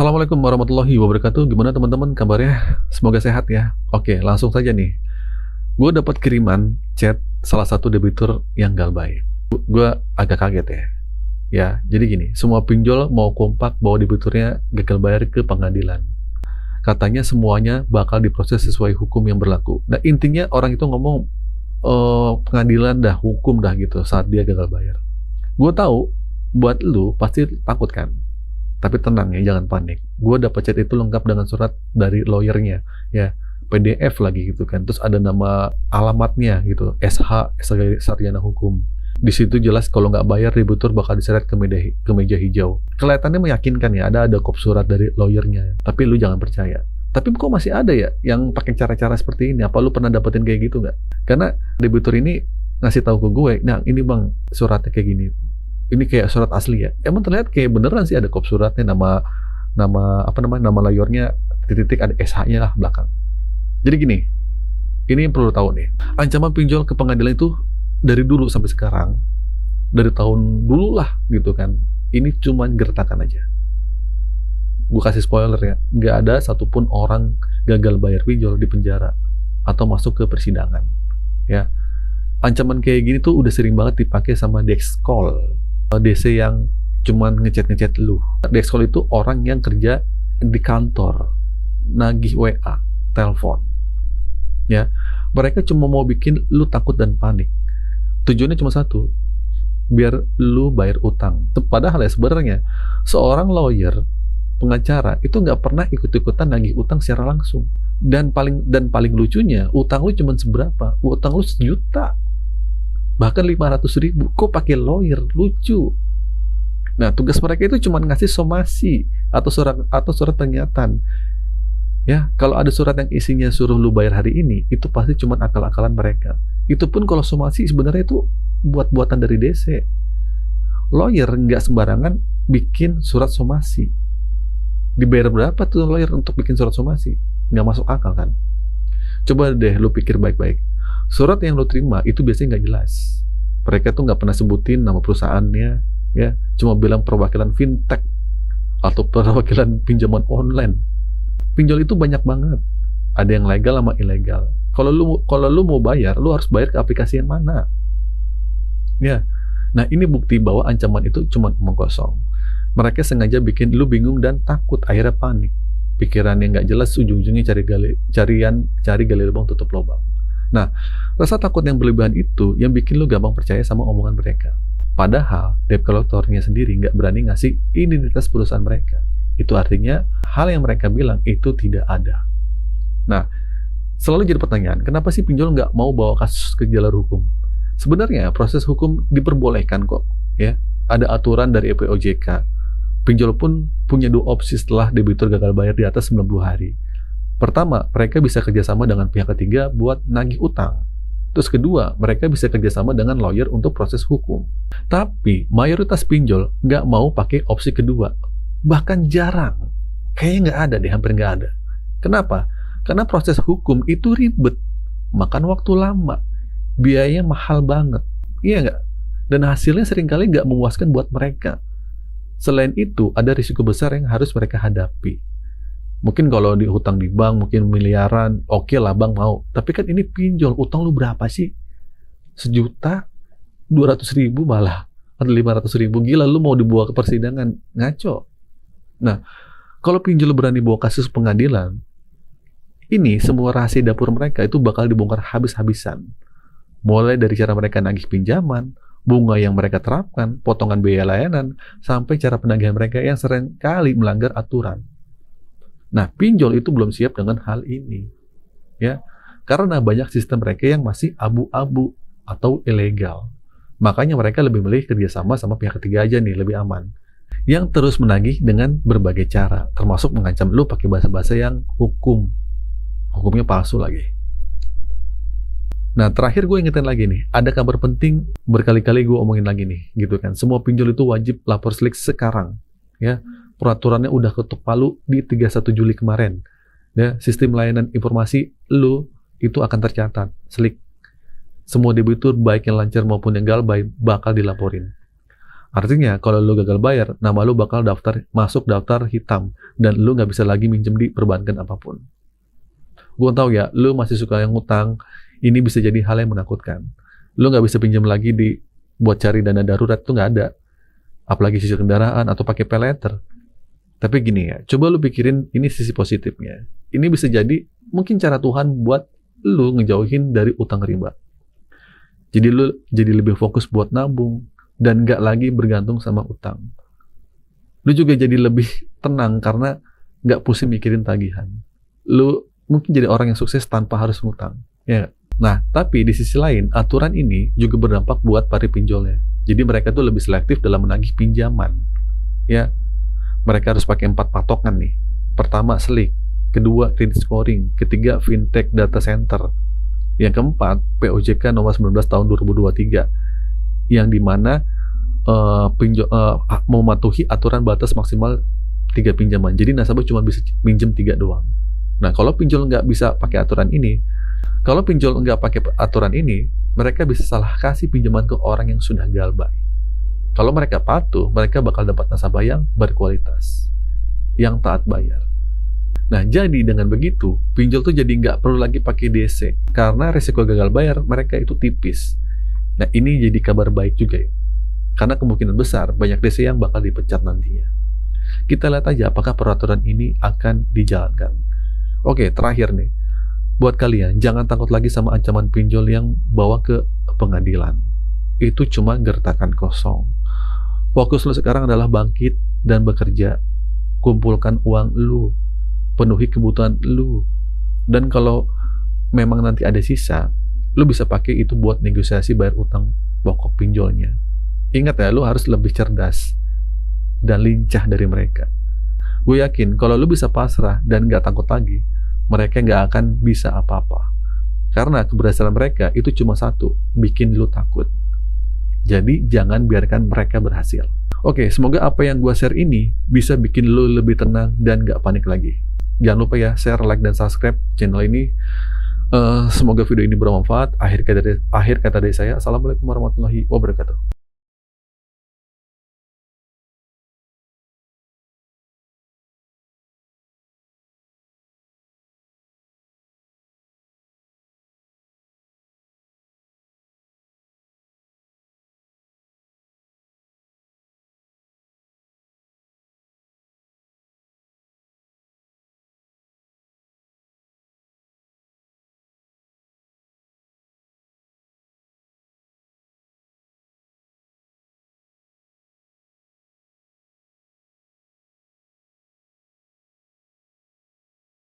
Assalamualaikum warahmatullahi wabarakatuh. Gimana teman-teman kabarnya? Semoga sehat ya. Oke, langsung saja nih. Gue dapat kiriman chat salah satu debitur yang gak baik. Gue agak kaget ya. Ya, jadi gini, semua pinjol mau kompak bahwa debiturnya gagal bayar ke pengadilan. Katanya semuanya bakal diproses sesuai hukum yang berlaku. Nah, intinya orang itu ngomong pengadilan dah, hukum dah gitu saat dia gagal bayar. Gue tahu buat lu pasti takut kan? Tapi tenang ya, jangan panik. Gue dapat chat itu lengkap dengan surat dari lawyernya, ya, PDF lagi gitu kan. Terus ada nama alamatnya gitu, SH, Sarjana Hukum. Di situ jelas kalau nggak bayar debitur bakal diseret ke meja hijau. Kelihatannya meyakinkan ya, ada kop surat dari lawyernya. Tapi lu jangan percaya. Tapi kok masih ada ya yang pakai cara-cara seperti ini? Apa lu pernah dapetin kayak gitu nggak? Karena debitur ini ngasih tahu ke gue, nah ini bang suratnya kayak gini. Ini kayak surat asli ya. Emang terlihat kayak beneran sih ada kop suratnya, nama lawyernya, titik ada SH-nya lah belakang. Jadi gini, ini yang perlu tahu nih. Ancaman pinjol ke pengadilan itu dari dulu sampai sekarang, dari tahun dulu lah gitu kan. Ini cuman gertakan aja. Gue kasih spoiler ya, nggak ada satupun orang gagal bayar pinjol di penjara atau masuk ke persidangan. Ya, ancaman kayak gini tuh udah sering banget dipakai sama Dexkol. DC yang cuman ngechat lu. Dexkol itu orang yang kerja di kantor, nagih WA, telepon. Ya, mereka cuma mau bikin lu takut dan panik. Tujuannya cuma satu, biar lu bayar utang. Padahal ya sebenarnya seorang lawyer, pengacara itu nggak pernah ikut-ikutan nagih utang secara langsung. Dan paling lucunya, utang lu cuma seberapa? Utang lu 1 juta. Bahkan 500.000, kok pakai lawyer? Lucu. Nah, tugas mereka itu cuma ngasih somasi atau surat pernyataan. Ya, kalau ada surat yang isinya suruh lu bayar hari ini, itu pasti cuma akal-akalan mereka. Itu pun kalau somasi sebenarnya itu buat-buatan dari DC. Lawyer nggak sembarangan bikin surat somasi. Dibayar berapa tuh lawyer untuk bikin surat somasi? Nggak masuk akal kan? Coba deh lu pikir baik-baik. Surat yang lo terima itu biasanya nggak jelas. Mereka tuh nggak pernah sebutin nama perusahaannya, ya, cuma bilang perwakilan fintech atau perwakilan pinjaman online. Pinjol itu banyak banget. Ada yang legal sama ilegal. Kalau lu mau bayar, lu harus bayar ke aplikasi yang mana? Ya. Nah, ini bukti bahwa ancaman itu cuma omong kosong. Mereka sengaja bikin lu bingung dan takut, akhirnya panik. Pikiran yang nggak jelas, ujung-ujungnya cari gali lubang tutup lubang. Nah, rasa takut yang berlebihan itu yang bikin lu gampang percaya sama omongan mereka. Padahal, debt collector-nya sendiri nggak berani ngasih identitas perusahaan mereka. Itu artinya, hal yang mereka bilang itu tidak ada. Nah, selalu jadi pertanyaan, kenapa sih pinjol nggak mau bawa kasus ke jalur hukum? Sebenarnya, proses hukum diperbolehkan kok. Ya, ada aturan dari EPOJK. Pinjol pun punya 2 opsi setelah debitur gagal bayar di atas 90 hari. Pertama, mereka bisa kerjasama dengan pihak ketiga buat nagih utang. Terus kedua, mereka bisa kerjasama dengan lawyer untuk proses hukum. Tapi, mayoritas pinjol nggak mau pakai opsi kedua. Bahkan jarang. Kayaknya nggak ada deh, hampir nggak ada. Kenapa? Karena proses hukum itu ribet. Makan waktu lama. Biayanya mahal banget. Iya nggak? Dan hasilnya seringkali nggak memuaskan buat mereka. Selain itu, ada risiko besar yang harus mereka hadapi. Mungkin kalau dihutang di bank, mungkin miliaran, oke lah bank mau. Tapi kan ini pinjol, utang lu berapa sih? 1.200.000 malah. Atau 500.000, gila lu mau dibawa ke persidangan, ngaco. Nah, kalau pinjol berani bawa kasus pengadilan, ini semua rahasia dapur mereka itu bakal dibongkar habis-habisan. Mulai dari cara mereka nagih pinjaman, bunga yang mereka terapkan, potongan biaya layanan, sampai cara penagihan mereka yang sering kali melanggar aturan. Nah, pinjol itu belum siap dengan hal ini, ya, karena banyak sistem mereka yang masih abu-abu atau ilegal. Makanya mereka lebih milih kerjasama sama pihak ketiga aja nih, lebih aman. Yang terus menagih dengan berbagai cara, termasuk mengancam lu pakai bahasa-bahasa yang hukumnya palsu lagi. Nah, terakhir gue ingetin lagi nih, ada kabar penting berkali-kali gue omongin lagi nih, gitu kan. Semua pinjol itu wajib lapor SLIK sekarang, ya. Peraturannya udah ketuk palu di 31 Juli kemarin. Ya, sistem layanan informasi lu itu akan tercatat, SLIK. Semua debitur baik yang lancar maupun yang gagal bakal dilaporin. Artinya kalau lu gagal bayar, nama lu bakal masuk daftar hitam dan lu nggak bisa lagi minjem di perbankan apapun. Gue tahu ya, lu masih suka yang ngutang. Ini bisa jadi hal yang menakutkan. Lu nggak bisa pinjam lagi buat cari dana darurat tuh nggak ada. Apalagi cicil kendaraan atau pakai pay later. Tapi gini ya, coba lu pikirin ini sisi positifnya. Ini bisa jadi mungkin cara Tuhan buat lu ngejauhin dari utang riba. Jadi lu jadi lebih fokus buat nabung dan nggak lagi bergantung sama utang. Lu juga jadi lebih tenang karena nggak pusing mikirin tagihan. Lu mungkin jadi orang yang sukses tanpa harus ngutang. Ya. Nah, tapi di sisi lain, aturan ini juga berdampak buat para pinjolnya. Jadi mereka tuh lebih selektif dalam menagih pinjaman. Ya, mereka harus pakai 4 patokan nih. Pertama, SLIK. Kedua, credit scoring. Ketiga, fintech data center. Yang keempat, POJK nomor 19 tahun 2023. Yang dimana mematuhi aturan batas maksimal 3 pinjaman. Jadi nasabah cuma bisa pinjam 3 doang. Nah, kalau pinjol nggak bisa pakai aturan ini, mereka bisa salah kasih pinjaman ke orang yang sudah galbay. Kalau mereka patuh, mereka bakal dapat nasabah yang berkualitas, yang taat bayar. Nah, jadi dengan begitu, pinjol tuh jadi nggak perlu lagi pakai DC, karena risiko gagal bayar mereka itu tipis. Nah, ini jadi kabar baik juga ya, karena kemungkinan besar banyak DC yang bakal dipecat nantinya. Kita lihat aja apakah peraturan ini akan dijalankan. Oke, terakhir nih. Buat kalian, jangan takut lagi sama ancaman pinjol yang bawa ke pengadilan. Itu cuma gertakan kosong. Fokus lu sekarang adalah bangkit dan bekerja. Kumpulkan uang lu. Penuhi kebutuhan lu. Dan kalau memang nanti ada sisa, lu bisa pakai itu buat negosiasi bayar utang pokok pinjolnya. Ingat ya, lu harus lebih cerdas dan lincah dari mereka. Gue yakin kalau lu bisa pasrah dan gak takut lagi, mereka gak akan bisa apa-apa. Karena keberhasilan mereka itu cuma satu, bikin lu takut. Jadi jangan biarkan mereka berhasil. Oke, semoga apa yang gue share ini bisa bikin lu lebih tenang dan gak panik lagi. Jangan lupa ya, share, like, dan subscribe channel ini. Semoga video ini bermanfaat. Akhir kata dari saya, Assalamualaikum warahmatullahi wabarakatuh.